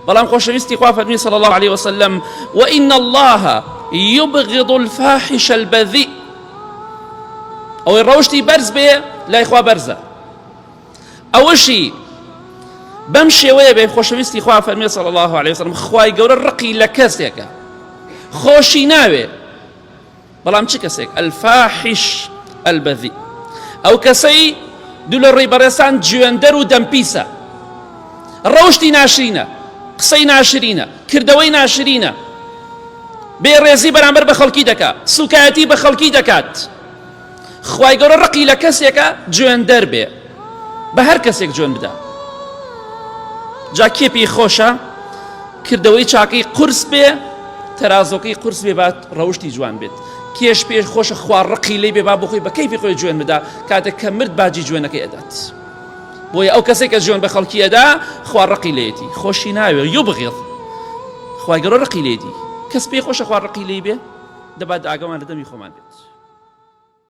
بەڵام خۆشەویستی خوا فەرمی صلی الله عليه وسلم وإن الله يبغض الفاحش البذيء ئەوەی ڕەوشتی بەرز بێ لای خوا بەرزە ئەوەشی بەم شێوەیە بێ خۆشەویستی خوا فەرمی صلی الله عليه وسلم خوای گەورە ڕقی لە کەسێکە خۆشی ناوێ بەڵام چ کەسێک الفاحش البذيء ئەو کەسەی دوو لە ڕێی بەڕێستان جوێندەر و دەمپیسە ڕەوشتی ناشرینە قسەی ناشرینە کردەوەی ناشرینە بێڕێزی بەرامبەر بە خەڵکی دەکات سوکایەتی بە خەڵکی دەکات خوای گەورە ڕقی لە کەسێکە جوێندەر بێ بە هەر کەسێک جوێن بدە جا کێ پێی خۆشە کردەوەی چاکەی قورس بێ تەرازۆکەی قورس بێ بات ڕەوشتی جوان بێت کێش پێش خۆشە خوا ڕقی لێ بێ با بخۆی بە کەیفی خۆی جوێن بدا کاتێک کە مرد باجی جوێنەکەی ئەدات بۆیە ئەو کەسێک کە جوێن بە خەڵکی ئەدا خوا ڕقی لێتی خۆشی ناوێ یوبغض خوای گەورە ڕقی لێتی کەس پێی خۆشە خوا ڕقی لێ بێ دەبات ئاگامان لە دەمی خۆمان بێت